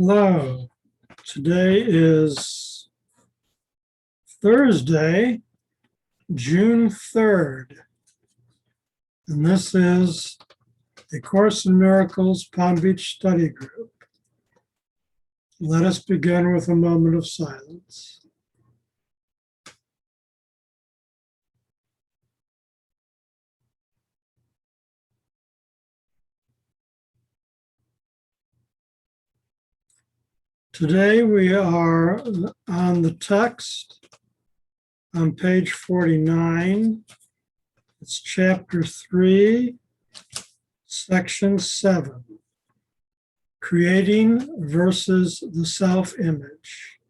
Hello, today is Thursday, June 3rd, and this is the Course in Miracles Palm Beach Study Group. Let us begin with a moment of silence. Today we are on the text on page 49. It's chapter 3, section 7, creating versus the self-image.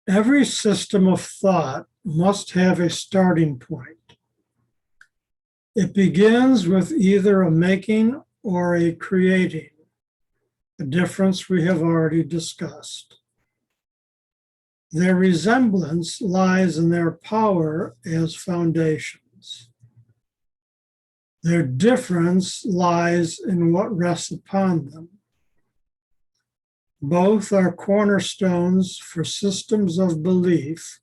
Every system of thought must have a starting point. It begins with either a making or a creating, a difference we have already discussed. Their resemblance lies in their power as foundations. Their difference lies in what rests upon them. Both are cornerstones for systems of belief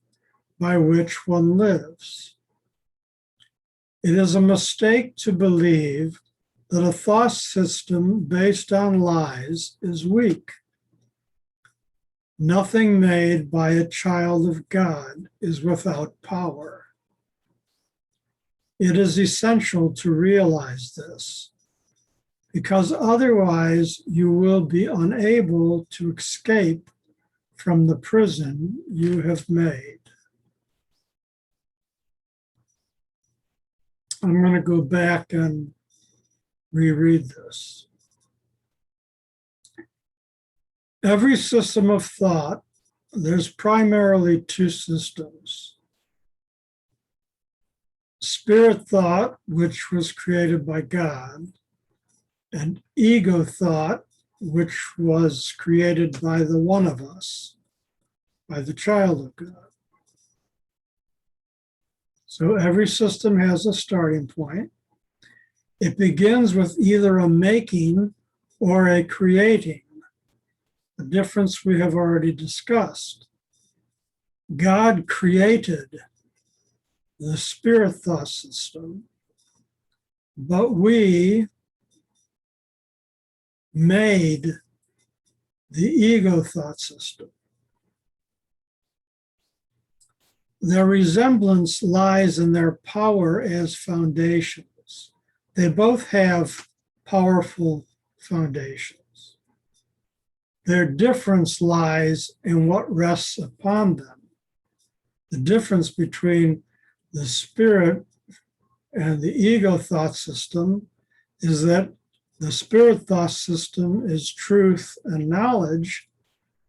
by which one lives. It is a mistake to believe that a thought system based on lies is weak. Nothing made by a child of God is without power. It is essential to realize this, because otherwise you will be unable to escape from the prison you have made. I'm going to go back and reread this. Every system of thought, there's primarily two systems. Spirit thought, which was created by God, and ego thought, which was created by the one of us, by the child of God. So every system has a starting point. It begins with either a making or a creating, a difference we have already discussed. God created the spirit thought system, but we made the ego thought system. Their resemblance lies in their power as foundations. They both have powerful foundations. Their difference lies in what rests upon them. The difference between the spirit and the ego thought system is that the spirit thought system is truth and knowledge.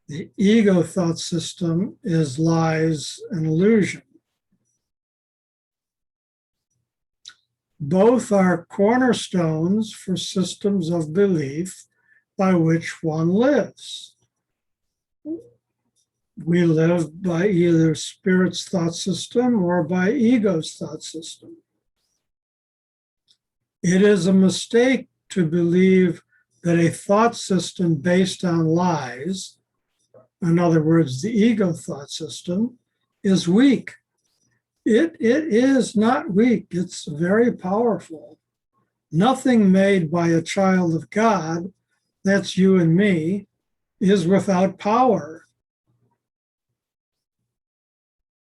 The ego thought system is lies and illusion. Both are cornerstones for systems of belief by which one lives. We live by either spirit's thought system or by ego's thought system. It is a mistake to believe that a thought system based on lies, in other words, the ego thought system, is weak. It is not weak, it's very powerful. Nothing made by a child of God, that's you and me, is without power.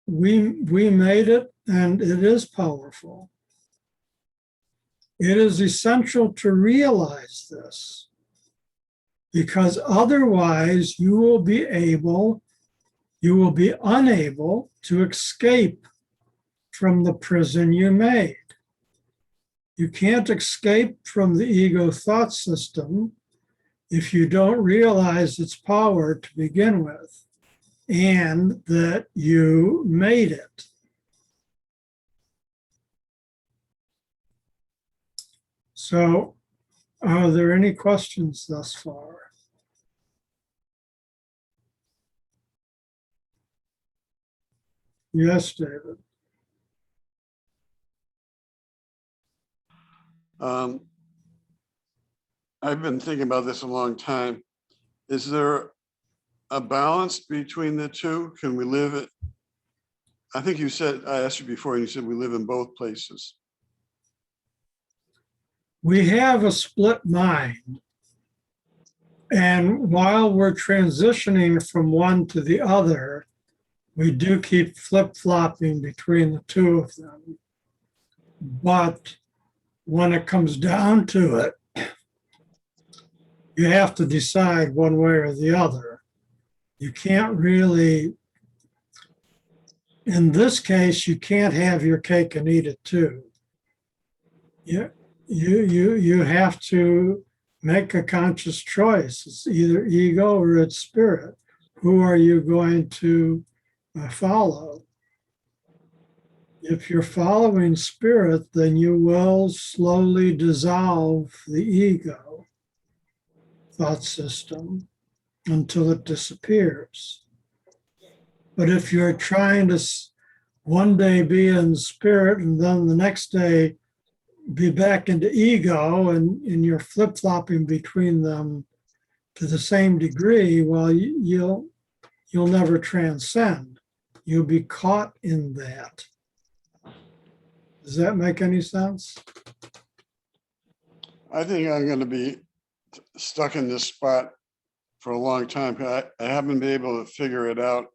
We made it, and it is powerful. It is essential to realize this, because otherwise you will be unable to escape from the prison you made. You can't escape from the ego thought system if you don't realize its power to begin with, and that you made it. So, are there any questions thus far? Yes, David. I've been thinking about this a long time. Is there a balance between the two? Can we live it? I think you said, I asked you before, and you said we live in both places. We have a split mind. And while we're transitioning from one to the other, we do keep flip-flopping between the two of them. But when it comes down to it, you have to decide one way or the other. You can't really, in this case, you can't have your cake and eat it too. You have to make a conscious choice. It's either ego or it's spirit. Who are you going to follow? If you're following spirit, then you will slowly dissolve the ego thought system until it disappears. But if you're trying to one day be in spirit and then the next day be back into ego, and you're flip-flopping between them to the same degree, well, you'll never transcend. You'll be caught in that. Does that make any sense? I think I'm going to be stuck in this spot for a long time. I haven't been able to figure it out,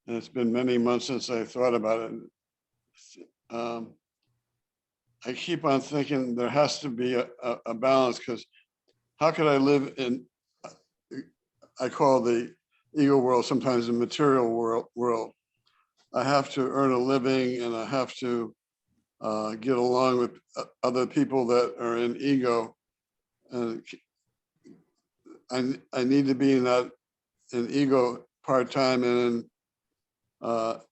and it's been many months since I thought about it. I keep on thinking there has to be a balance, because how could I live in, I call the ego world sometimes the material world. I have to earn a living, and I have to get along with other people that are in ego. And I need to be in ego part-time and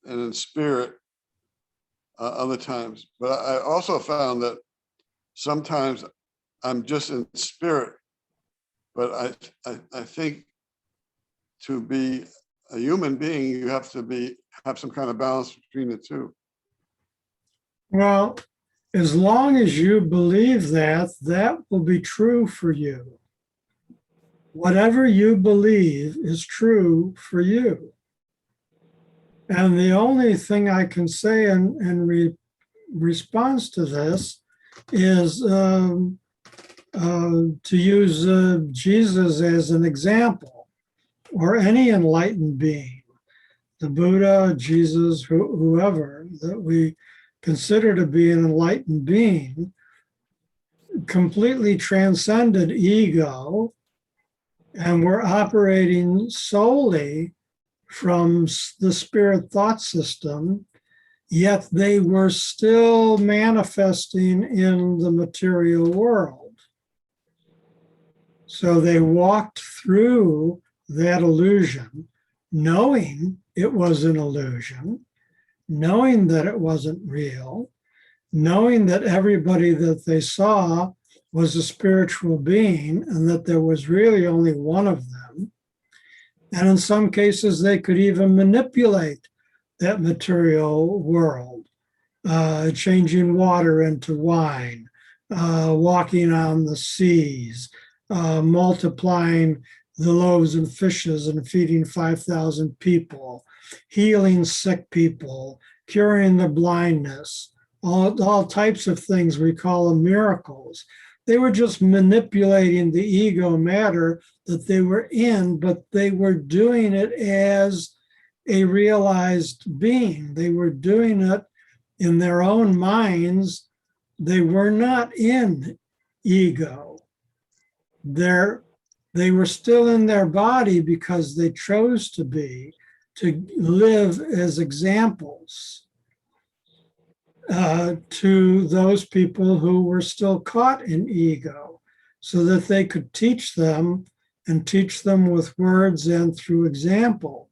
in spirit other times. But I also found that sometimes I'm just in spirit, but I think to be a human being, you have to have some kind of balance between the two. Well, as long as you believe that, that will be true for you. Whatever you believe is true for you. And the only thing I can say in response to this is to use Jesus as an example, or any enlightened being, the Buddha, Jesus, whoever that we consider to be an enlightened being, completely transcended ego, and we're operating solely from the spirit thought system, yet they were still manifesting in the material world. So they walked through that illusion, knowing it was an illusion, knowing that it wasn't real, knowing that everybody that they saw was a spiritual being and that there was really only one of them. And in some cases, they could even manipulate that material world, changing water into wine, walking on the seas, multiplying the loaves and fishes and feeding 5,000 people, healing sick people, curing the blindness, all types of things we call them miracles. They were just manipulating the ego matter that they were in, but they were doing it as a realized being. They were doing it in their own minds. They were not in ego. They were still in their body because they chose to be, to live as examples to those people who were still caught in ego, so that they could teach them and teach them with words and through example.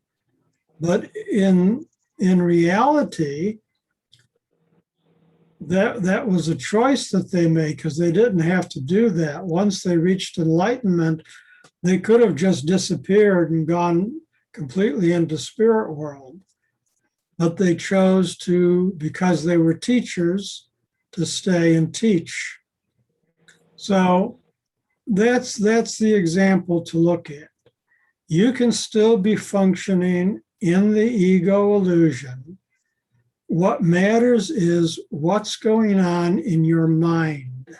But in reality, that was a choice that they made, because they didn't have to do that. Once they reached enlightenment, they could have just disappeared and gone completely into spirit world. But they chose to, because they were teachers, to stay and teach. So that's the example to look at. You can still be functioning in the ego illusion. What matters is what's going on in your mind.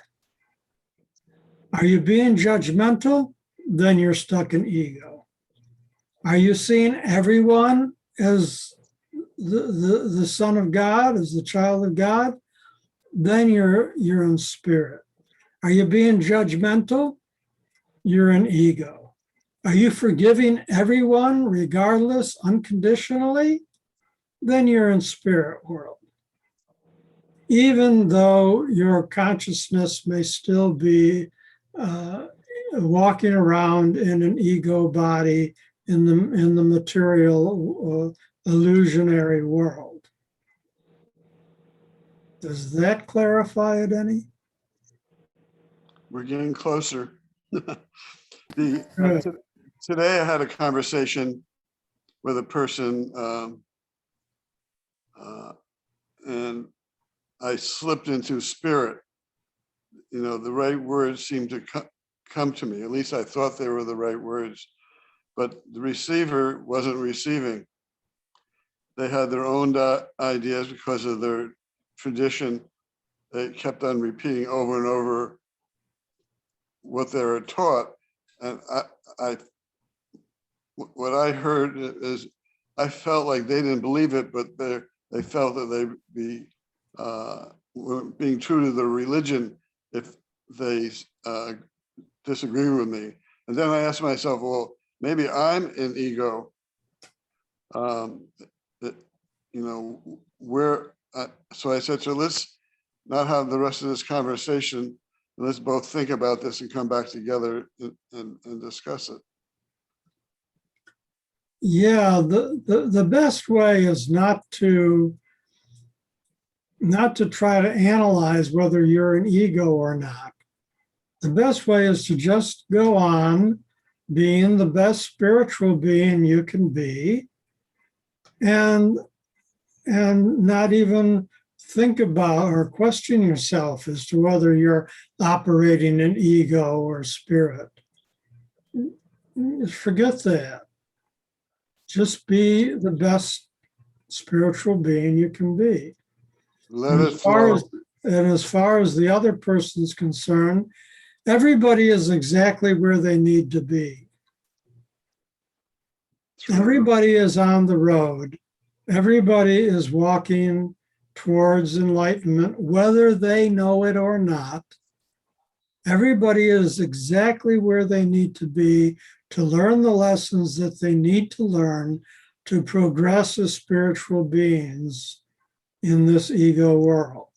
Are you being judgmental? Then you're stuck in ego. Are you seeing everyone as the son of God, as the child of God? Then you're in spirit. Are you being judgmental? You're in ego. Are you forgiving everyone regardless, unconditionally? Then you're in spirit world. Even though your consciousness may still be walking around in an ego body in the material illusionary world. Does that clarify it any? We're getting closer. Good. Today I had a conversation with a person, and I slipped into spirit. You know, the right words seemed to come to me. At least I thought they were the right words, but the receiver wasn't receiving. They had their own ideas because of their tradition. They kept on repeating over and over what they were taught. And what I heard is, I felt like they didn't believe it, but they felt that they'd were being true to their religion if they disagree with me. And then I asked myself, well, maybe I'm in ego. You know, where, so I said, so let's not have the rest of this conversation. Let's both think about this and come back together and discuss it. Yeah, the best way is not to try to analyze whether you're an ego or not. The best way is to just go on being the best spiritual being you can be, and not even think about or question yourself as to whether you're operating in ego or spirit. Forget that. Just be the best spiritual being you can be. Let it flow. And as far as the other person's concerned, everybody is exactly where they need to be. True. Everybody is on the road. Everybody is walking towards enlightenment, whether they know it or not. Everybody is exactly where they need to be to learn the lessons that they need to learn to progress as spiritual beings in this ego world.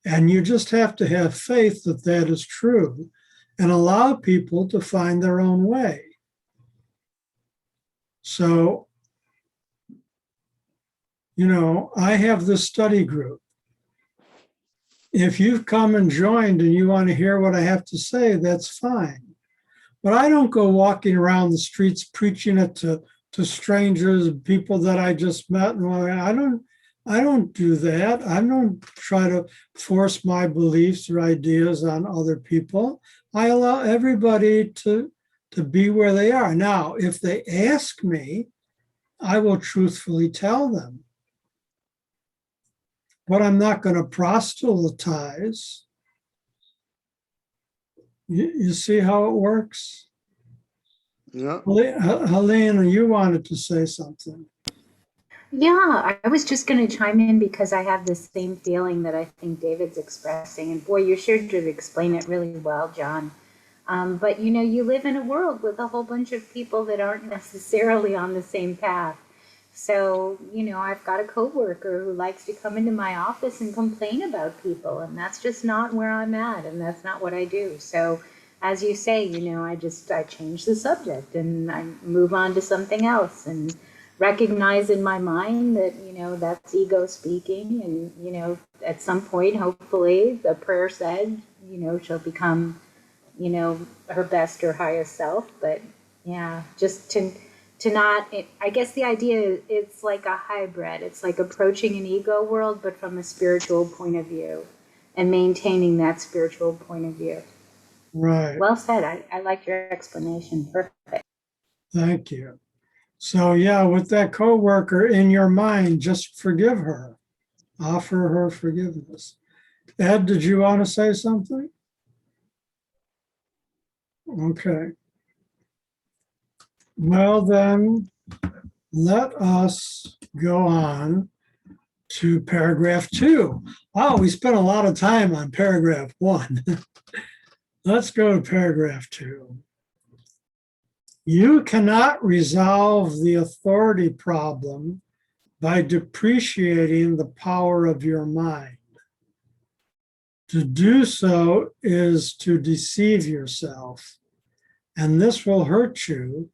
And you just have to have faith that that is true and allow people to find their own way. So, you know, I have this study group. If you've come and joined and you want to hear what I have to say, that's fine. But I don't go walking around the streets preaching it to strangers, people that I just met. I don't do that. I don't try to force my beliefs or ideas on other people. I allow everybody to be where they are. Now, if they ask me, I will truthfully tell them. But I'm not going to proselytize. You see how it works? Yeah. Helena, you wanted to say something. Yeah, I was just going to chime in because I have the same feeling that I think David's expressing. And boy, you sure did explain it really well, John. But you know, you live in a world with a whole bunch of people that aren't necessarily on the same path. So, you know, I've got a coworker who likes to come into my office and complain about people, and that's just not where I'm at, and that's not what I do. So, as you say, you know, I change the subject and I move on to something else and recognize in my mind that, you know, that's ego speaking, and, you know, at some point, hopefully, the prayer said, you know, she'll become, you know, her best or highest self. But yeah, just to not, I guess the idea is it's like a hybrid. It's like approaching an ego world, but from a spiritual point of view and maintaining that spiritual point of view. Right. Well said. I like your explanation. Perfect. Thank you. So yeah, with that coworker in your mind, just forgive her. Offer her forgiveness. Ed, did you want to say something? Okay. Well, then let us go on to paragraph 2. Oh, we spent a lot of time on paragraph 1. Let's go to paragraph 2. You cannot resolve the authority problem by depreciating the power of your mind. To do so is to deceive yourself, and this will hurt you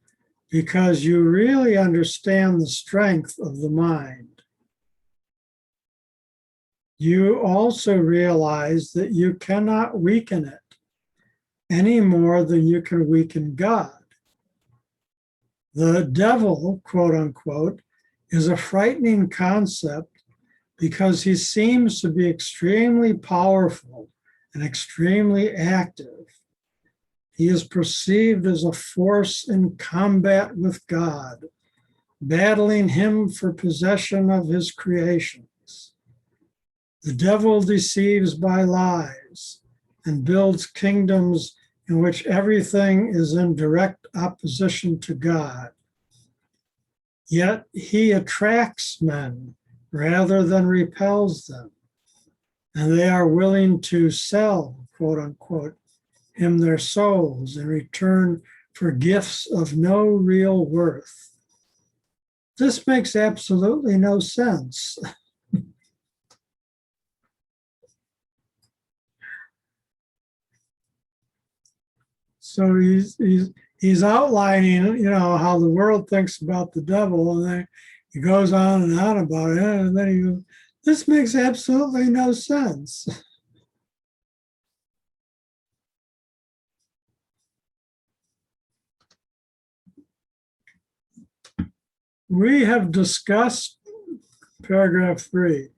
because you really understand the strength of the mind. You also realize that you cannot weaken it any more than you can weaken God. The devil, quote unquote, is a frightening concept because he seems to be extremely powerful and extremely active. He is perceived as a force in combat with God, battling him for possession of his creations. The devil deceives by lies and builds kingdoms in which everything is in direct opposition to God. Yet he attracts men rather than repels them, and they are willing to sell, quote unquote, him their souls in return for gifts of no real worth. This makes absolutely no sense. So he's outlining, how the world thinks about the devil, and then he goes on and on about it, and then he goes, this makes absolutely no sense. We have discussed, paragraph 3,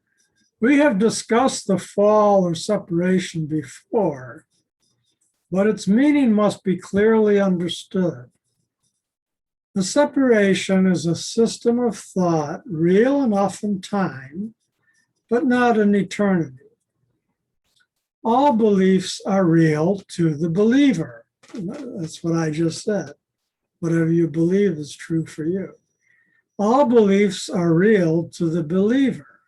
we have discussed the fall or separation before, but its meaning must be clearly understood. The separation is a system of thought real enough in time, but not in eternity. All beliefs are real to the believer. That's what I just said. Whatever you believe is true for you. All beliefs are real to the believer.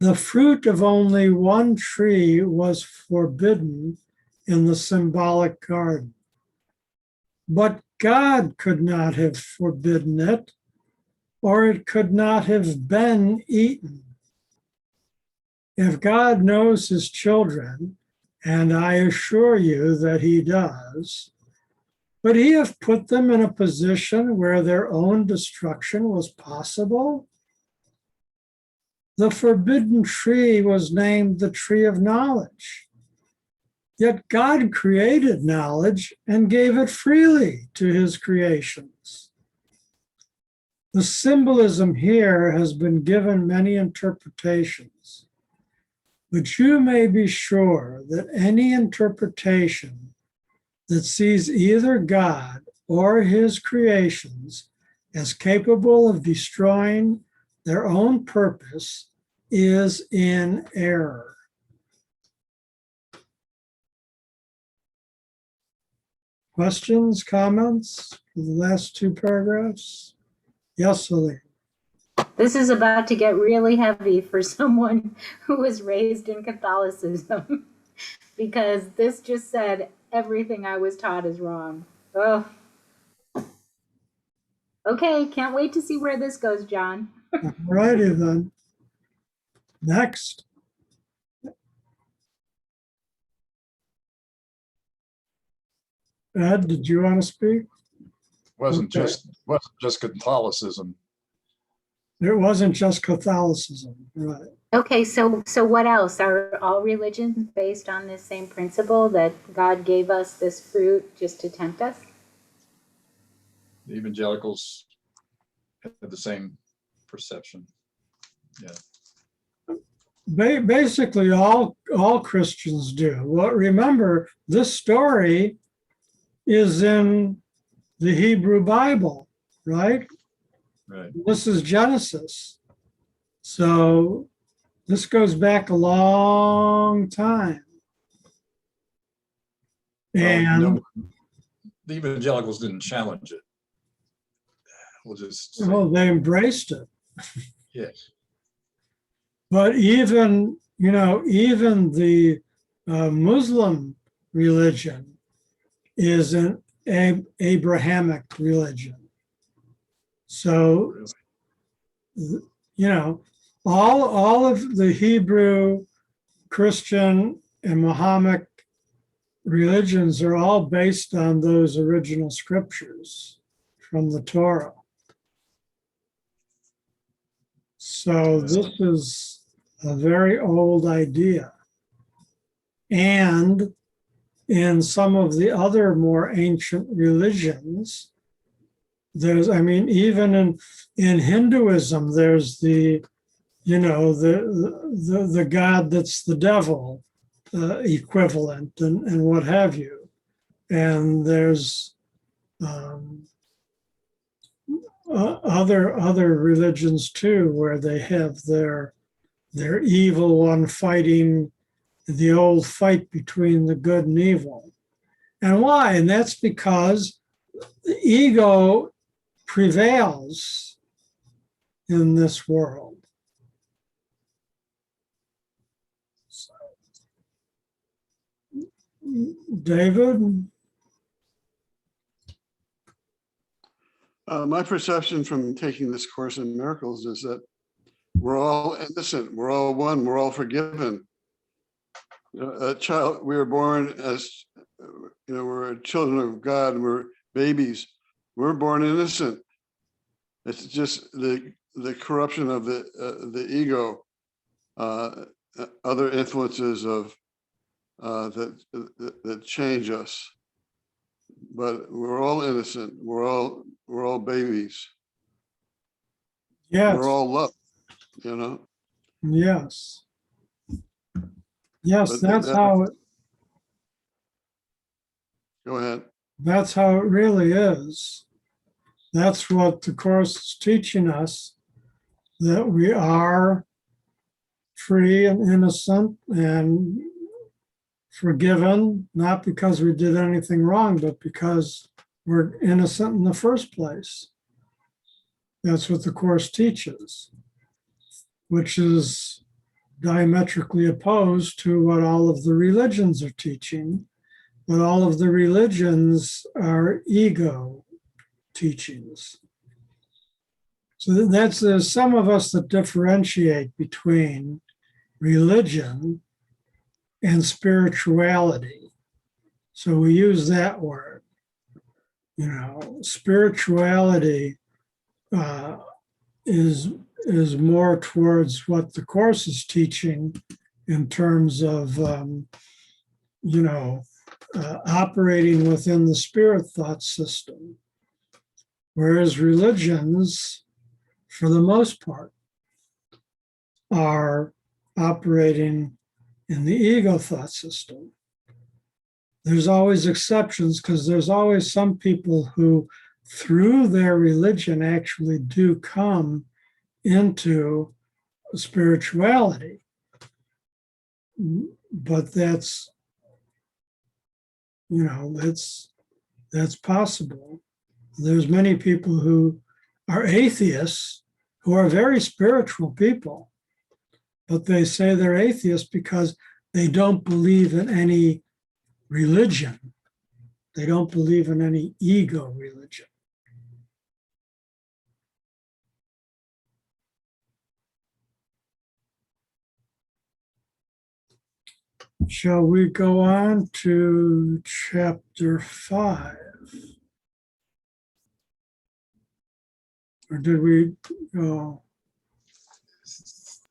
The fruit of only one tree was forbidden in the symbolic garden. But God could not have forbidden it, or it could not have been eaten. If God knows his children, and I assure you that he does, would he have put them in a position where their own destruction was possible? The forbidden tree was named the tree of knowledge. Yet God created knowledge and gave it freely to his creations. The symbolism here has been given many interpretations, but you may be sure that any interpretation that sees either God or his creations as capable of destroying their own purpose is in error. Questions, comments for the last 2 paragraphs? Yes, Celine. This is about to get really heavy for someone who was raised in Catholicism because this just said everything I was taught is wrong. Oh. Okay, can't wait to see where this goes, John. All righty then. Next. Ed, did you want to speak? Wasn't Okay. just Catholicism. It wasn't just Catholicism, right? Okay, so what else? Are all religions based on this same principle that God gave us this fruit just to tempt us? The evangelicals had the same perception. Yeah. Basically, all all Christians do. Well, remember, this story is in the Hebrew Bible, right? Right. This is Genesis. So this goes back a long time. Well, And no, the evangelicals didn't challenge it. We'll just say, well, they embraced it. yes. But even, even the Muslim religion is an Abrahamic religion. So, Really. all of the Hebrew, Christian, and Muhammad religions are all based on those original scriptures from the Torah. So this is a very old idea. And in some of the other more ancient religions, even in Hinduism, there's the God that's the devil equivalent and what have you. And there's other religions too, where they have their evil one fighting the old fight between the good and evil. And why? And that's because the ego prevails in this world. David? My perception from taking this course in miracles is that we're all innocent, we're all one, we're all forgiven. A child, we were born as, we're children of God, we're babies, we're born innocent. It's just the corruption of the ego, other influences of that change us. But we're all innocent. We're all babies. Yes. We're all loved, Yes. Yes, But that's how it, Go ahead. that's how it really is. That's what the Course is teaching us, that we are free and innocent and forgiven, not because we did anything wrong, but because we're innocent in the first place. That's what the Course teaches, which is diametrically opposed to what all of the religions are teaching. But all of the religions are ego teachings. So there's some of us that differentiate between religion and spirituality. So we use that word. Spirituality is more towards what the Course is teaching in terms of, operating within the spirit thought system. Whereas religions, for the most part, are operating in the ego thought system. There's always exceptions because there's always some people who, through their religion, actually do come into spirituality. But that's possible. There's many people who are atheists who are very spiritual people, but they say they're atheists because they don't believe in any religion. They don't believe in any ego religion. Shall we go on to chapter 5? Or did we go?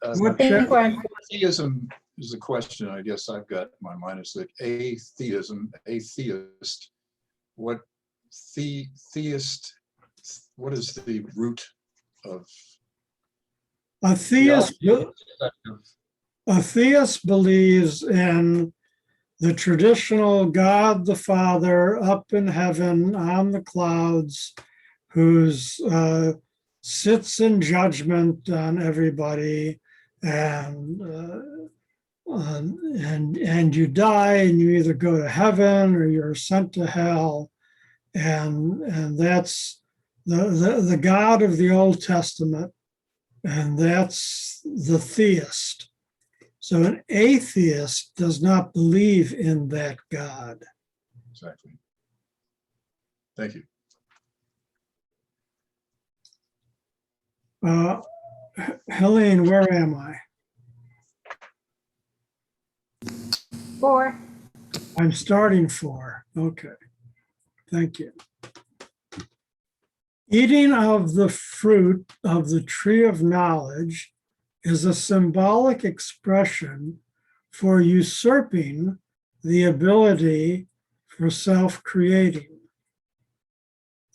What I think we're on Theism is a question I guess I've got in my mind. Is that atheism, atheist, what theist, what is the root of a theist? A theist believes in the traditional God the Father up in heaven on the clouds, who's sits in judgment on everybody, and and you die and you either go to heaven or you're sent to hell, and that's the God of the Old Testament, and that's the theist. So an atheist does not believe in that God. Exactly. Thank you. Helene, where am I? 4. I'm starting 4. Okay, thank you. Eating of the fruit of the tree of knowledge is a symbolic expression for usurping the ability for self-creating.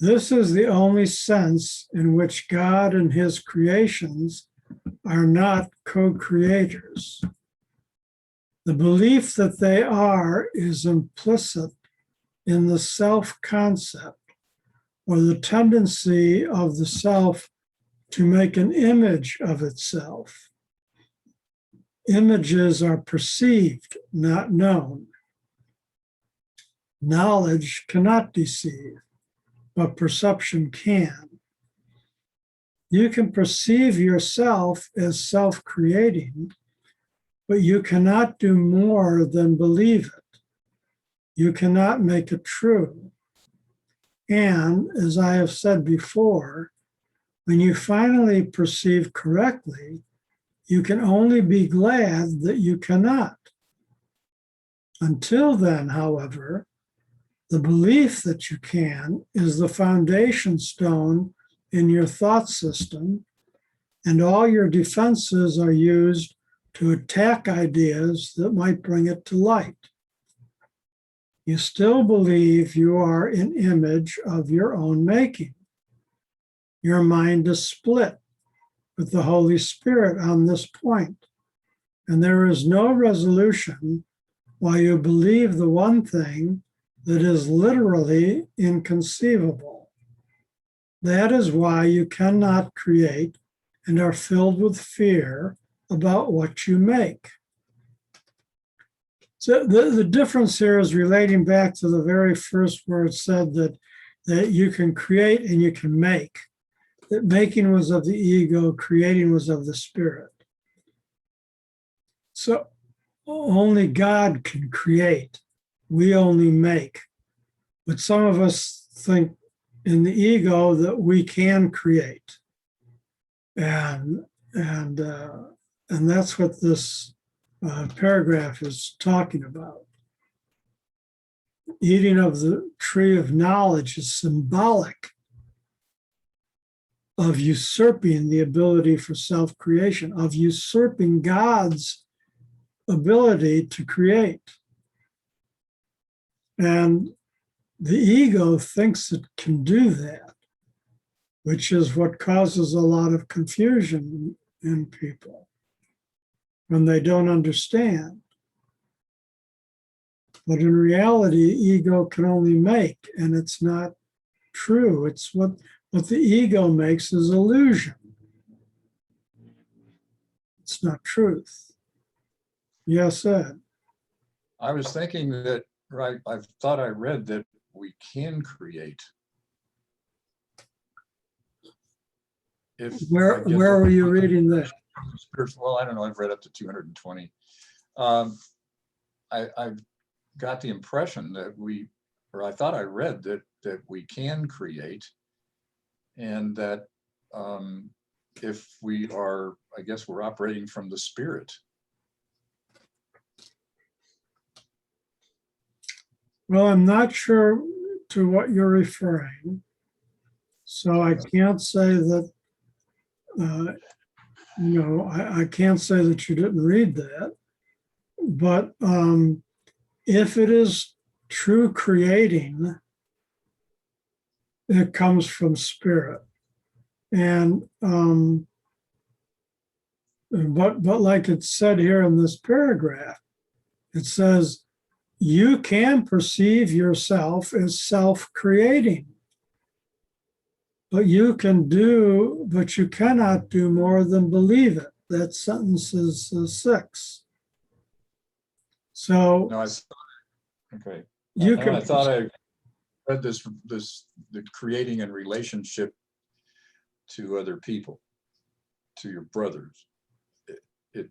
This is the only sense in which God and his creations are not co-creators. The belief that they are is implicit in the self-concept, or the tendency of the self to make an image of itself. Images are perceived, not known. Knowledge cannot deceive, but perception can. You can perceive yourself as self-creating, but you cannot do more than believe it. You cannot make it true. And as I have said before, when you finally perceive correctly, you can only be glad that you cannot. Until then, however, the belief that you can is the foundation stone in your thought system, and all your defenses are used to attack ideas that might bring it to light. You still believe you are an image of your own making. Your mind is split with the Holy Spirit on this point, and there is no resolution while you believe the one thing that is literally inconceivable. That is why you cannot create and are filled with fear about what you make. So the difference here is relating back to the very first where it said that you can create and you can make. That making was of the ego, creating was of the spirit. So only God can create. We only make. But some of us think in the ego that we can create. And that's what this paragraph is talking about. Eating of the tree of knowledge is symbolic of usurping the ability for self-creation, of usurping God's ability to create. And the ego thinks it can do that, which is what causes a lot of confusion in people when they don't understand. But in reality, ego can only make, and it's not true. It's what the ego makes is illusion. It's not truth. Yes, Ed. I was thinking that, right, I thought I read that we can create. Where were you reading that? Well, I don't know, I've read up to 220. I got the impression that I thought I read that we can create, and that if we are, I guess we're operating from the spirit. Well, I'm not sure to what you're referring, so I can't say that, I can't say that you didn't read that, but if it is true creating, it comes from spirit. And but like it said here in this paragraph, it says, you can perceive yourself as self-creating, but you cannot do more than believe it. That sentence is 6. So No, okay. you And can, I thought I read the creating in relationship to other people, to your brothers. It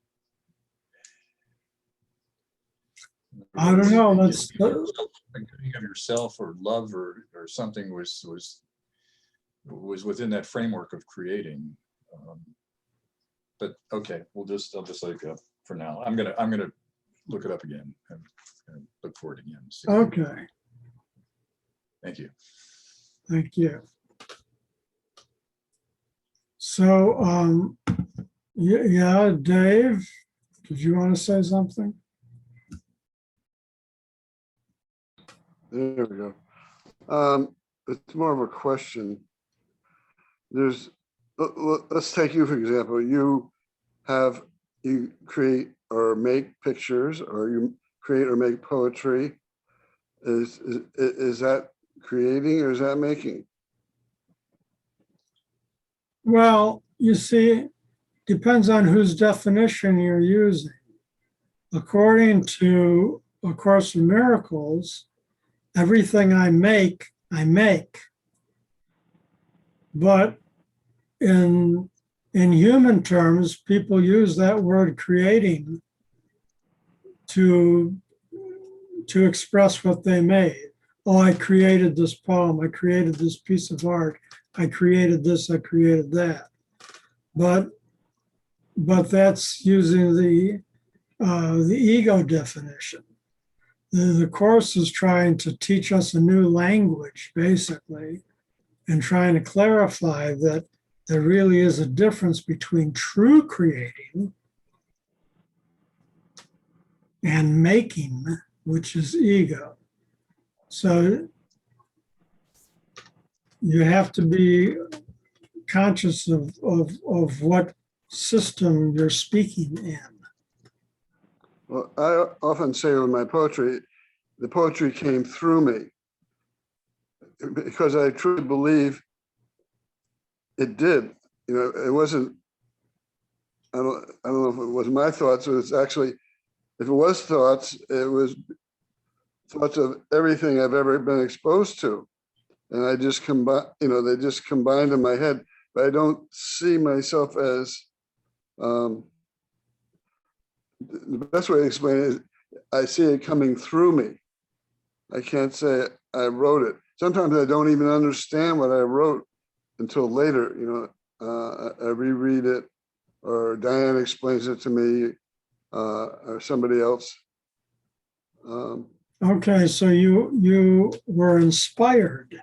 I don't know. That's thinking of yourself or love or something was within that framework of creating. But okay, I'll just let it go for now. I'm gonna look it up again and look for it again. See. okay. Thank you. Thank you. So, yeah, Dave, did you want to say something? There we go. It's more of a question. Let's take you, for example. You create or make pictures, or you create or make poetry. Is that creating or is that making? Well, you see, depends on whose definition you're using. According to A Course in Miracles, everything I make. But in human terms, people use that word creating to express what they made. Oh, I created this poem. I created this piece of art. I created this. I created that. But that's using the ego definition. The Course is trying to teach us a new language, basically, and trying to clarify that there really is a difference between true creating and making, which is ego. So you have to be conscious of what system you're speaking in. Well, I often say with my poetry, the poetry came through me because I truly believe it did. You know, it wasn't. I don't know if it was my thoughts, or it's actually, if it was thoughts, it was thoughts of everything I've ever been exposed to, and I just combine. You know, they just combined in my head. But I don't see myself as. The best way to explain it is I see it coming through me. I can't say I wrote it. Sometimes I don't even understand what I wrote until later. You know, I reread it, or Diane explains it to me, or somebody else. Okay, so you were inspired.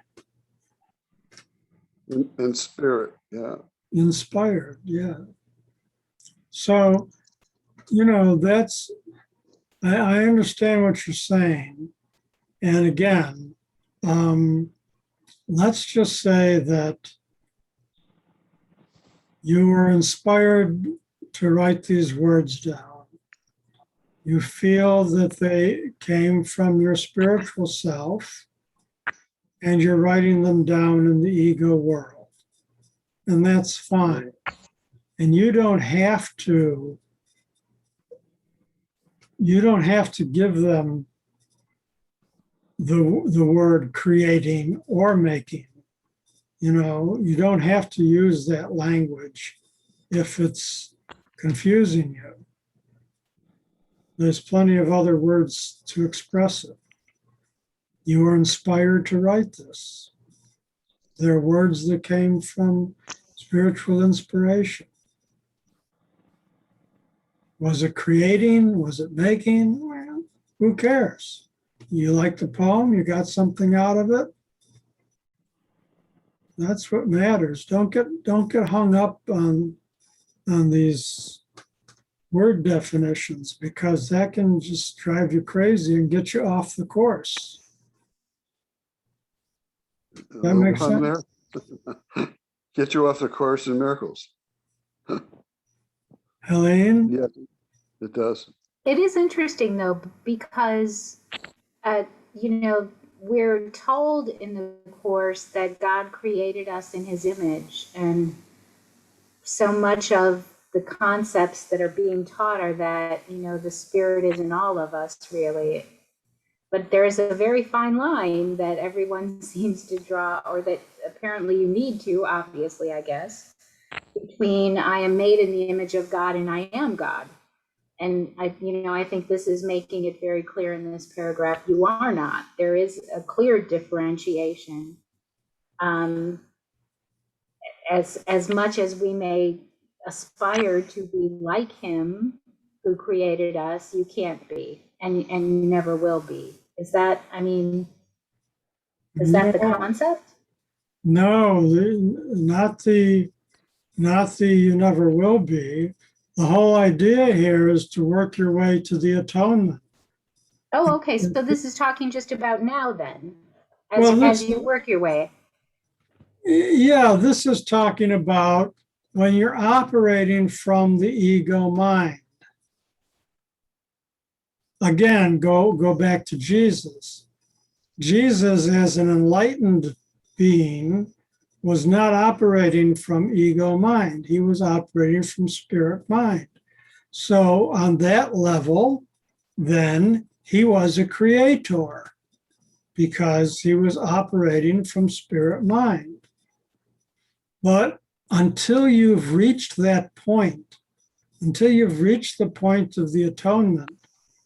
In spirit, yeah. Inspired, yeah. So, you know, that's, I understand what you're saying. And again, let's just say that you were inspired to write these words down. You feel that they came from your spiritual self, and you're writing them down in the ego world. And that's fine. And you don't have to give them the word creating or making. You know, you don't have to use that language if it's confusing you. There's plenty of other words to express it. You were inspired to write this. They're words that came from spiritual inspiration. Was it creating? Was it making? Well, who cares? You like the poem, you got something out of it. That's what matters. Don't get hung up on these word definitions, because that can just drive you crazy and get you off the course. That makes sense. Get you off the Course in Miracles. Helene? Yes, it does. It is interesting though, because, you know, we're told in the Course that God created us in his image. And so much of the concepts that are being taught are that, you know, the spirit is in all of us, really. But there's a very fine line that everyone seems to draw, or that apparently you need to, obviously, I guess, between I am made in the image of God and I am God. And I think this is making it very clear in this paragraph. You are not. There is a clear differentiation. As much as we may aspire to be like him who created us, you can't be, and you never will be. Is that the concept? No, not the you never will be. The whole idea here is to work your way to the atonement. Oh, okay. So this is talking just about now then, Well, as you work your way. Yeah, this is talking about when you're operating from the ego mind. Again, go back to Jesus. Jesus, as an enlightened being, was not operating from ego mind. He was operating from spirit mind. So on that level, then he was a creator because he was operating from spirit mind. But until you've reached that point, until you've reached the point of the atonement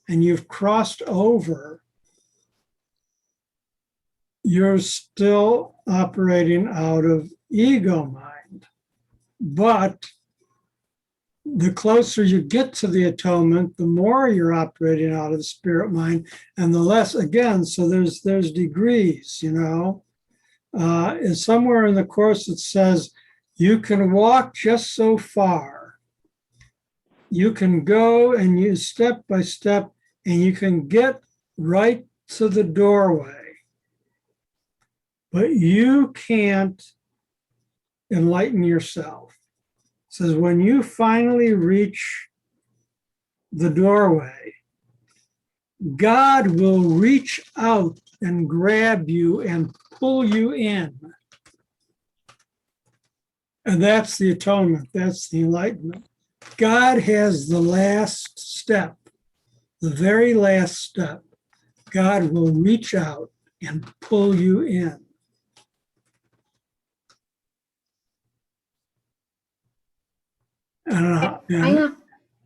and you've crossed over, you're still operating out of ego mind. But the closer you get to the atonement, the more you're operating out of the spirit mind, and the less, again, so there's degrees, Is somewhere in the Course it says you can walk just so far. You can go and you step by step, and you can get right to the doorway. But you can't enlighten yourself. It says when you finally reach the doorway, God will reach out and grab you and pull you in. And that's the atonement. That's the enlightenment. God has the last step, the very last step. God will reach out and pull you in.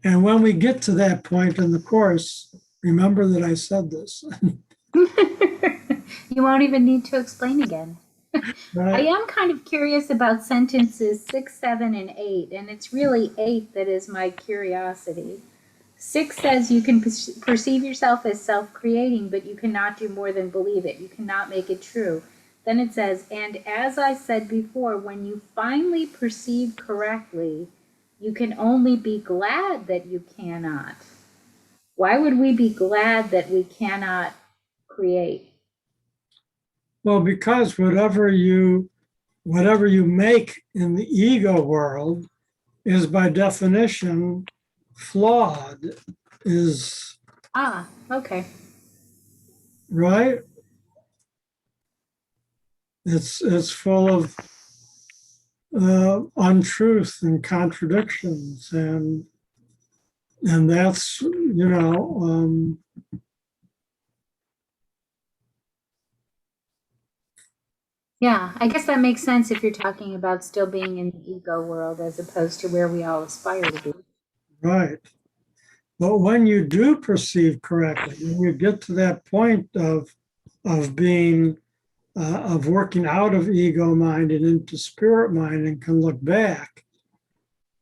And when we get to that point in the Course, remember that I said this. You won't even need to explain again. Right? I am kind of curious about sentences 6, 7, and 8, and it's really 8 that is my curiosity. 6 says you can perceive yourself as self-creating, but you cannot do more than believe it. You cannot make it true. Then it says, and as I said before, when you finally perceive correctly, you can only be glad that you cannot. Why would we be glad that we cannot create? Well, because whatever you make in the ego world is by definition flawed, is okay. Right? It's full of untruth and contradictions, and that's Yeah, I guess that makes sense if you're talking about still being in the ego world as opposed to where we all aspire to be. Right. But when you do perceive correctly, when you get to that point of being of working out of ego mind and into spirit mind and can look back,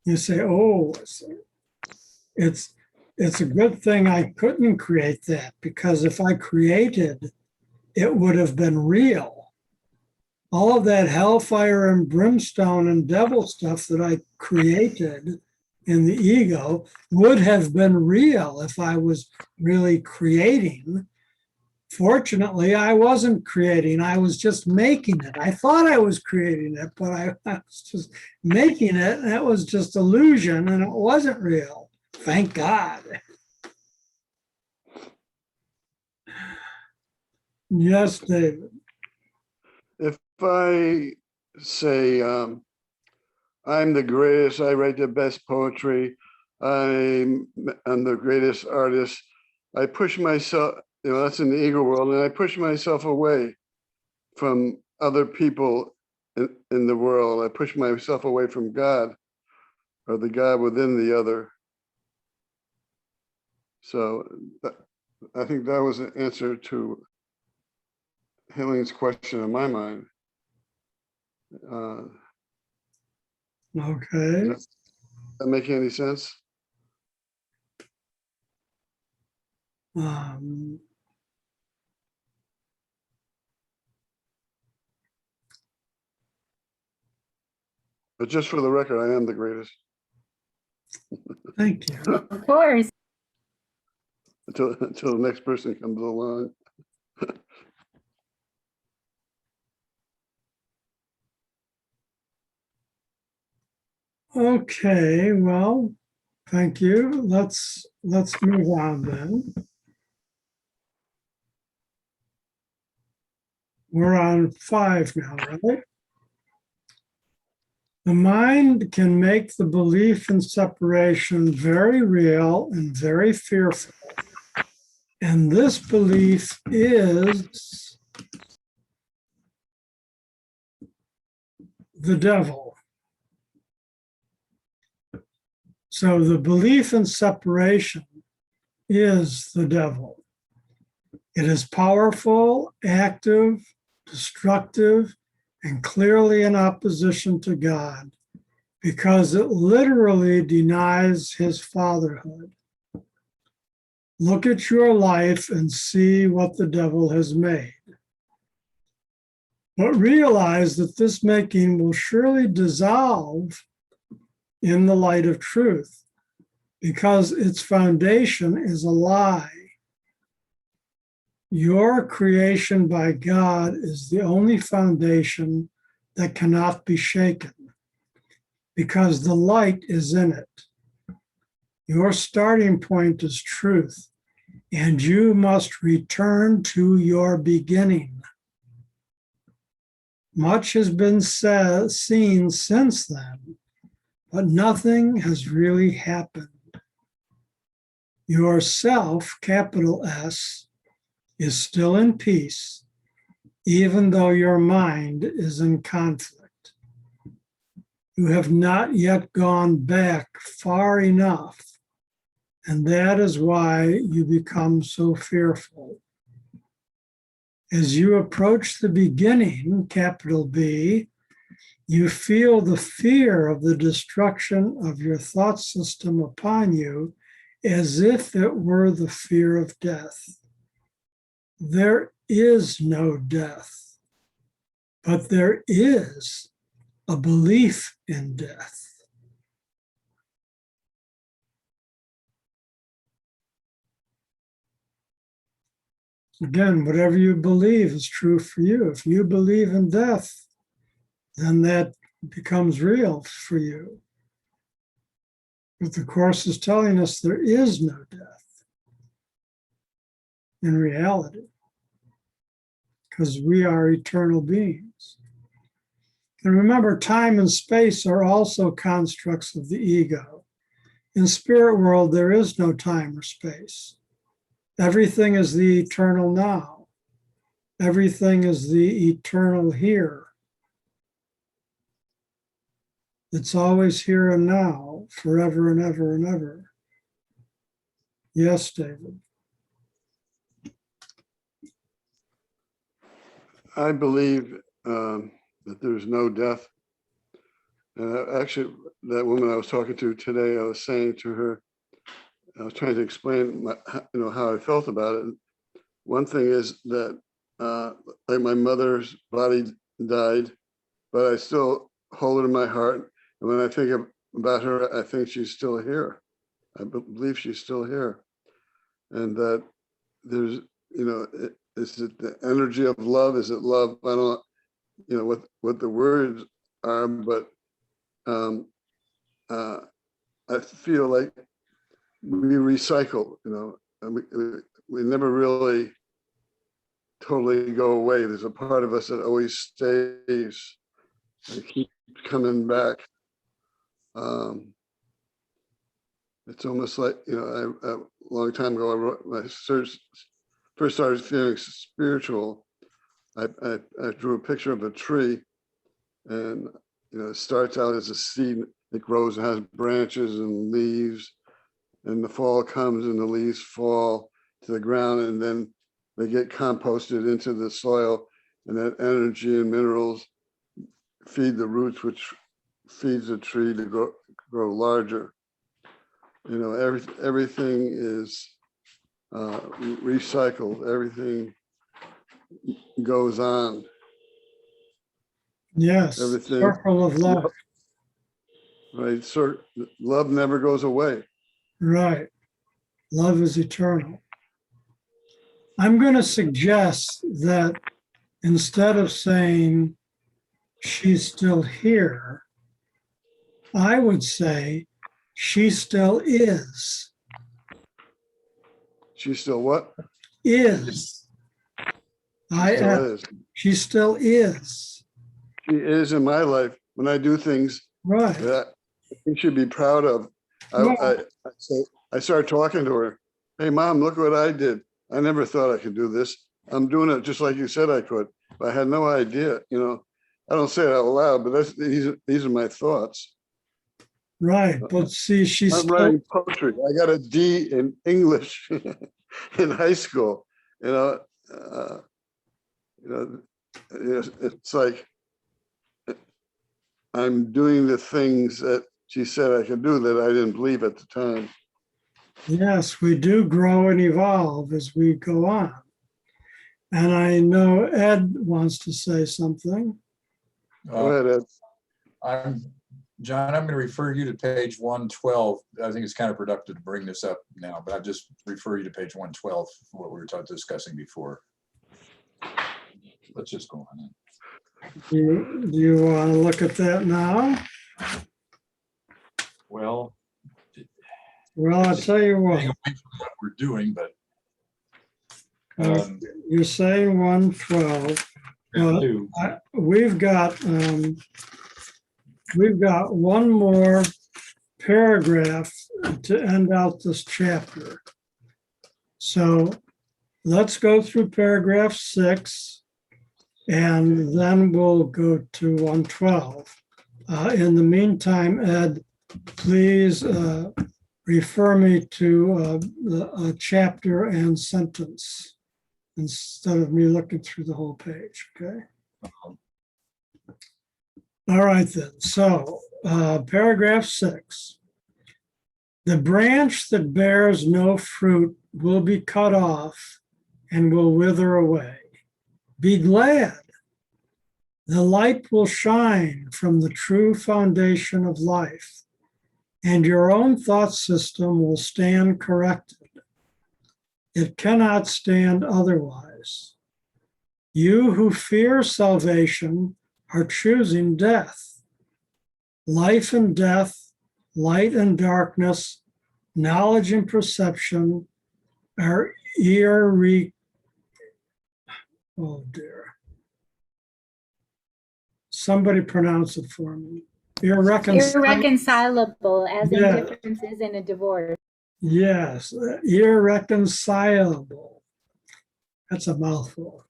you say, oh, it's a good thing I couldn't create that, because if I created, it would have been real. All of that hellfire and brimstone and devil stuff that I created in the ego would have been real if I was really creating. Fortunately, I wasn't creating, I was just making it. I thought I was creating it, but I was just making it, and it was just illusion, and it wasn't real. Thank God. Yes, David. If I say, I'm the greatest, I write the best poetry, I'm the greatest artist, I push myself, that's in the ego world, and I push myself away from other people in the world. I push myself away from God, or the God within the other. So I think that was an answer to Helene's question in my mind. Okay. Does that make any sense? Um, But just for the record, I am the greatest Thank you. Of course. until the next person comes along. Okay, well, thank you. Let's move on then. We're on 5 now, right? The mind can make the belief in separation very real and very fearful. And this belief is the devil. So the belief in separation is the devil. It is powerful, active, destructive, and clearly in opposition to God because it literally denies his fatherhood. Look at your life and see what the devil has made. But realize that this making will surely dissolve in the light of truth because its foundation is a lie. Your creation by God is the only foundation that cannot be shaken because the light is in it. Your starting point is truth, and you must return to your beginning. Much has been seen since then, but nothing has really happened. Your self, capital S, is still in peace, even though your mind is in conflict. You have not yet gone back far enough, and that is why you become so fearful. As you approach the beginning, capital B, you feel the fear of the destruction of your thought system upon you as if it were the fear of death. There is no death, but there is a belief in death. Again, whatever you believe is true for you. If you believe in death, then that becomes real for you. But the Course is telling us there is no death in reality, because we are eternal beings. And remember, time and space are also constructs of the ego. In spirit world, there is no time or space. Everything is the eternal now. Everything is the eternal here. It's always here and now, forever and ever and ever. Yes, David. I believe that there's no death. And actually, that woman I was talking to today, I was saying to her, I was trying to explain how I felt about it. And one thing is that like my mother's body died, but I still hold it in my heart. And when I think about her, I think she's still here. I believe she's still here. And that there's, is it the energy of love? Is it love? I don't know, what the words are, but I feel like we recycle, and we never really totally go away. There's a part of us that always stays and keeps coming back. It's almost like, a long time ago, I wrote my first started feeling spiritual. I drew a picture of a tree, and it starts out as a seed. It grows and has branches and leaves, and the fall comes and the leaves fall to the ground, and then they get composted into the soil, and that energy and minerals feed the roots, which feeds the tree to grow larger. Everything is recycled. Everything goes on. Yes, Everything. circle of love. Right. So love never goes away. Right. Love is eternal. I'm going to suggest that instead of saying she's still here, I would say she still is. She still what? Is. She still is. She still is. She is in my life when I do things Right. that I think she'd be proud of. I started talking to her. Hey, Mom, look what I did. I never thought I could do this. I'm doing it just like you said I could. But I had no idea. I don't say it out loud, but these are my thoughts. Right. But see, I'm writing poetry. I got a D in English in high school. It's like I'm doing the things that she said I could do that I didn't believe at the time. Yes, we do grow and evolve as we go on. And I know Ed wants to say something. Go ahead, Ed. John, I'm going to refer you to page 112. I think it's kind of productive to bring this up now, but I just refer you to page 112 for what we were discussing before. Let's just go on in. Do you want to look at that now? Well, I'll tell you what. Away from what we're doing, but You're saying 112. We've got one more paragraph to end out this chapter. So let's go through paragraph 6, and then we'll go to 112. In the meantime, Ed, please refer me to a chapter and sentence instead of me looking through the whole page, okay? All right then, so paragraph 6. The branch that bears no fruit will be cut off and will wither away. Be glad. The light will shine from the true foundation of life, and your own thought system will stand corrected. It cannot stand otherwise. You who fear salvation are choosing death. Life and death, light and darkness, knowledge and perception are oh dear. Somebody pronounce it for me. Irreconcilable, as in differences in a divorce. Yes, irreconcilable. That's a mouthful.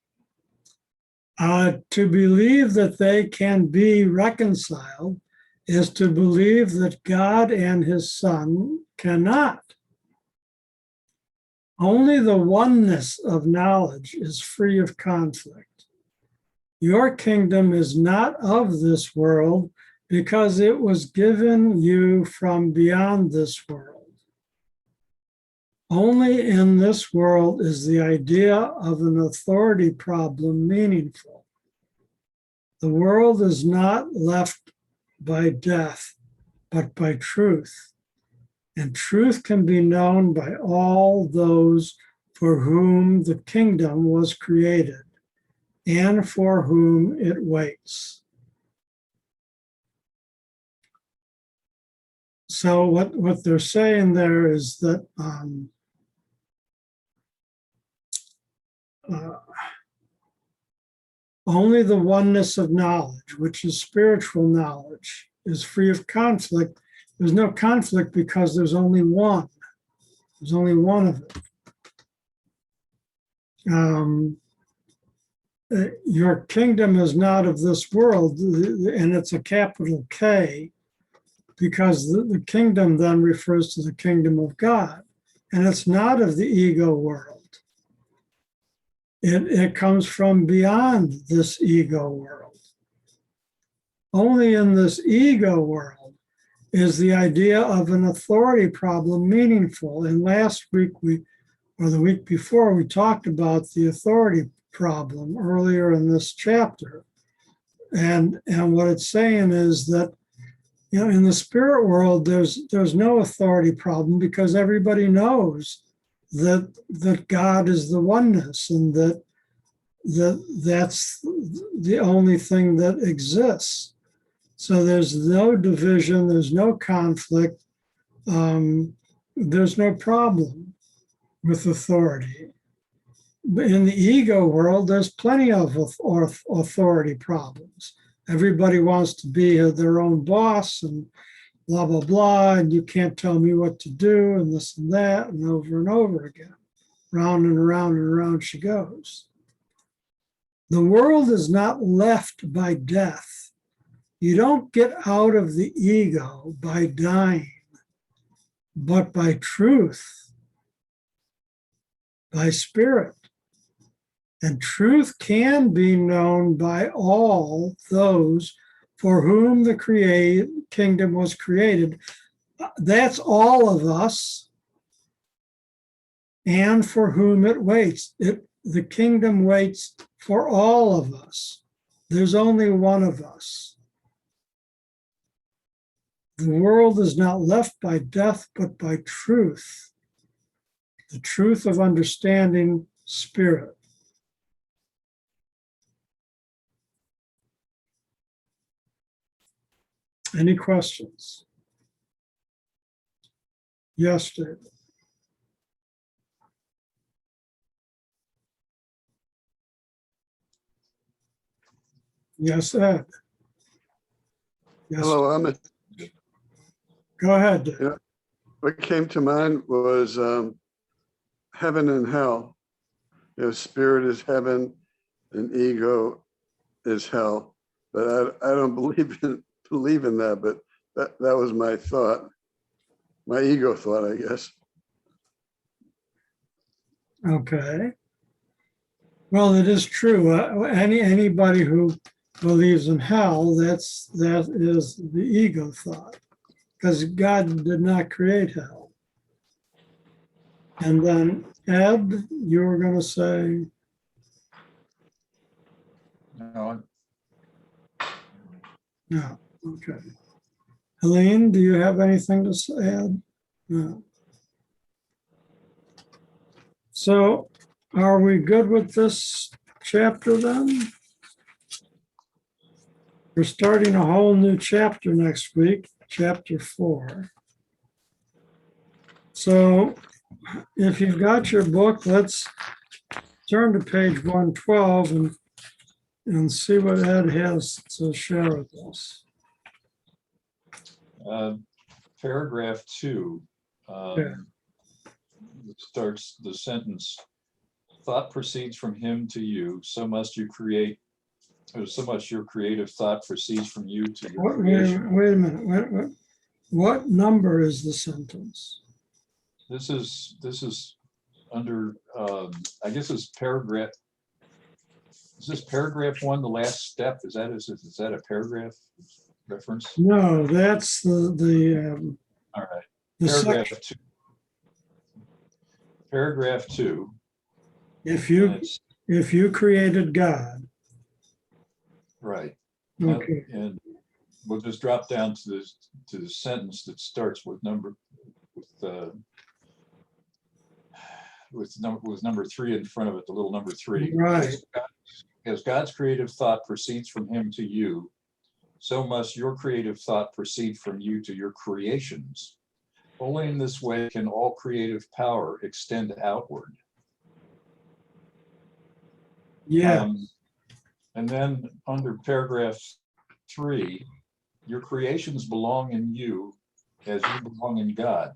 To believe that they can be reconciled is to believe that God and his Son cannot. Only the oneness of knowledge is free of conflict. Your kingdom is not of this world because it was given you from beyond this world. Only in this world is the idea of an authority problem meaningful. The world is not left by death, but by truth. And truth can be known by all those for whom the kingdom was created and for whom it waits. So what they're saying there is that only the oneness of knowledge, which is spiritual knowledge, is free of conflict. There's no conflict because there's only one. There's only one of it. Your kingdom is not of this world, and it's a capital K, because the kingdom then refers to the kingdom of God, and it's not of the ego world. It comes from beyond this ego world. Only in this ego world is the idea of an authority problem meaningful. And last week or the week before, we talked about the authority problem earlier in this chapter. And what it's saying is that, in the spirit world, there's no authority problem because everybody knows that God is the oneness and that's the only thing that exists. So there's no division, there's no conflict, there's no problem with authority. In the ego world, there's plenty of authority problems. Everybody wants to be their own boss and blah, blah, blah, and you can't tell me what to do, and this and that, and over again. Round and around she goes. The world is not left by death. You don't get out of the ego by dying, but by truth, by spirit. And truth can be known by all those for whom the kingdom was created. That's all of us, and for whom it waits. The kingdom waits for all of us. There's only one of us. The world is not left by death, but by truth. The truth of understanding spirit. Any questions? Yes, David. Yes, Ed. Yes. Hello, Amit. Go ahead, David. Yeah. What came to mind was heaven and hell. Spirit is heaven and ego is hell. But I don't believe in that, but that was my thought. My ego thought, I guess. Okay. Well, it is true. Anybody who believes in hell, that is the ego thought, because God did not create hell. And then, Ed, you were going to say? No, No. Okay. Helene, do you have anything to add? No. So, are we good with this chapter then? We're starting a whole new chapter next week, chapter 4. So if you've got your book, let's turn to page 112 and see what Ed has to share with us. Paragraph 2 Yeah. starts the sentence, thought proceeds from him to you, so much your creative thought proceeds from you to your creation. Wait a minute. What number is the sentence? This is under, I guess it's paragraph. Is this paragraph 1, the last step? Is that a paragraph reference? No, that's All right. the Paragraph section. 2. Paragraph 2. If you created God. Right. Okay. And we'll just drop down to the sentence that starts with with number 3 in front of it, the little number 3. Right. As God's creative thought proceeds from him to you, so must your creative thought proceed from you to your creations. Only in this way can all creative power extend outward. Yeah. And then under paragraph 3, your creations belong in you as you belong in God.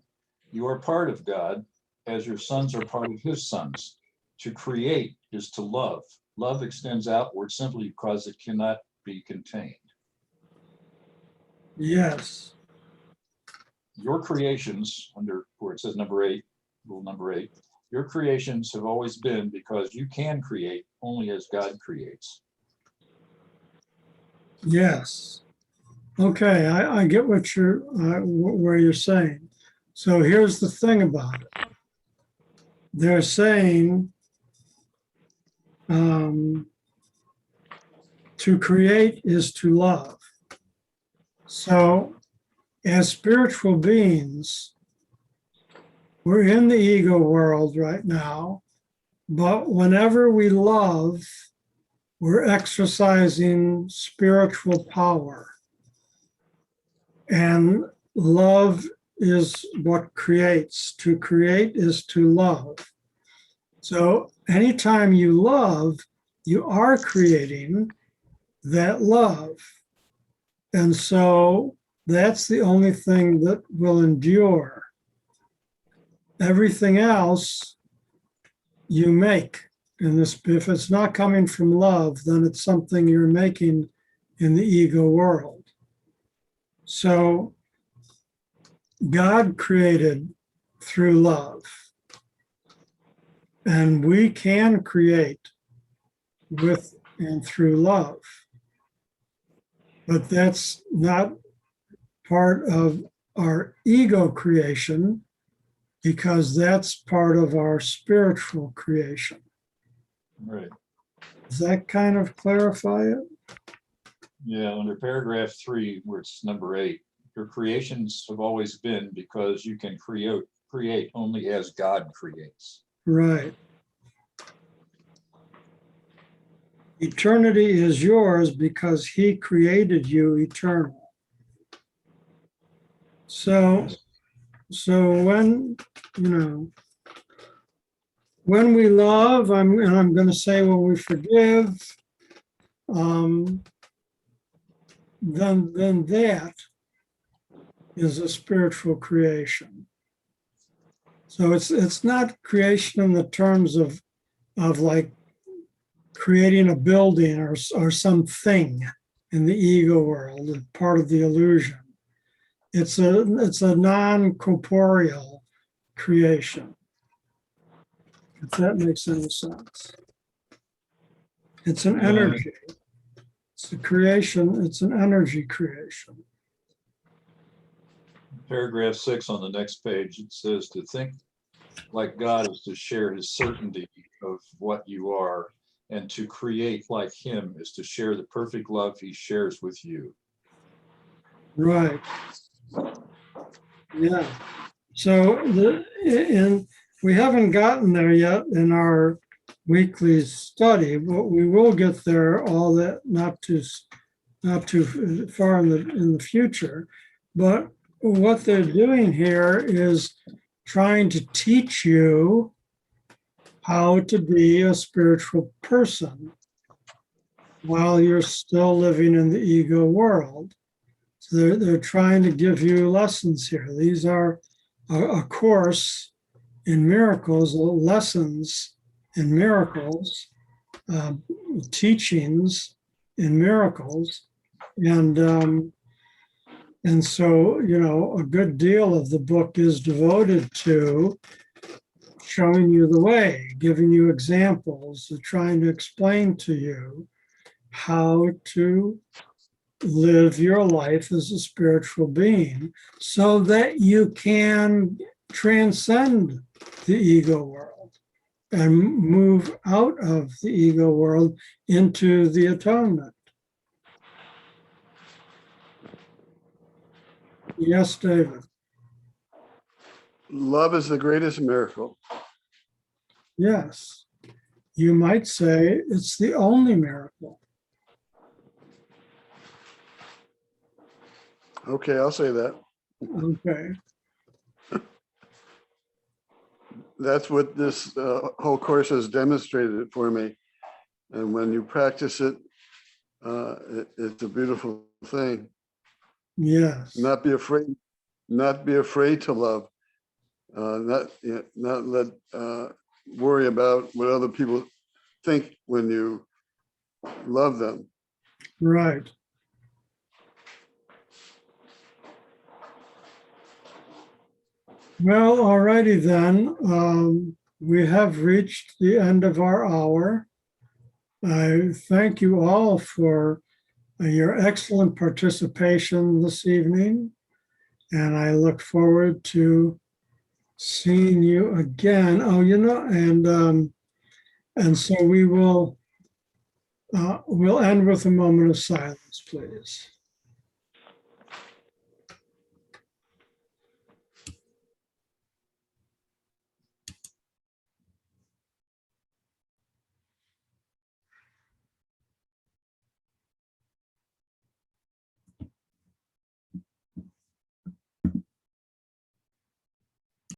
You are part of God as your sons are part of his sons. To create is to love. Love extends outward simply because it cannot be contained. Yes. Your creations, under where it says number 8, rule number 8, your creations have always been because you can create only as God creates. Yes. Okay, I get what you're where you're saying. So here's the thing about it. They're saying to create is to love. So as spiritual beings, we're in the ego world right now, but whenever we love, we're exercising spiritual power. And love is what creates. To create is to love. So anytime you love, you are creating that love. And so that's the only thing that will endure. Everything else you make. And this, if it's not coming from love, then it's something you're making in the ego world. So God created through love. And we can create with and through love. But that's not part of our ego creation, because that's part of our spiritual creation. Right. Does that kind of clarify it? Yeah, under paragraph 3, where it's number 8, your creations have always been because you can create only as God creates. Right. Eternity is yours because he created you eternal. So when, when we love, I'm going to say when we forgive, then that is a spiritual creation. So it's not creation in the terms of like creating a building or something in the ego world, part of the illusion. It's a non-corporeal creation, if that makes any sense. It's an energy. It's a creation. It's an energy creation. Paragraph 6 on the next page, it says to think like God is to share his certainty of what you are, and to create like him is to share the perfect love he shares with you. Right. Yeah. So we haven't gotten there yet in our weekly study, but we will get there. All that not too far in the future. But what they're doing here is trying to teach you how to be a spiritual person while you're still living in the ego world. So they're trying to give you lessons here. These are a course in miracles, lessons in miracles, teachings in miracles. And so, a good deal of the book is devoted to showing you the way, giving you examples, trying to explain to you how to live your life as a spiritual being so that you can transcend the ego world and move out of the ego world into the atonement. Yes, David. Love is the greatest miracle. Yes. You might say it's the only miracle. Okay, I'll say that. Okay. That's what this whole course has demonstrated for me. And when you practice it, it's a beautiful thing. Yes. Not be afraid, not be afraid to love. Not let worry about what other people think when you love them. Right. Well, alrighty then. We have reached the end of our hour. I thank you all for your excellent participation this evening, and I look forward to seeing you again. Oh, and so we'll end with a moment of silence, please.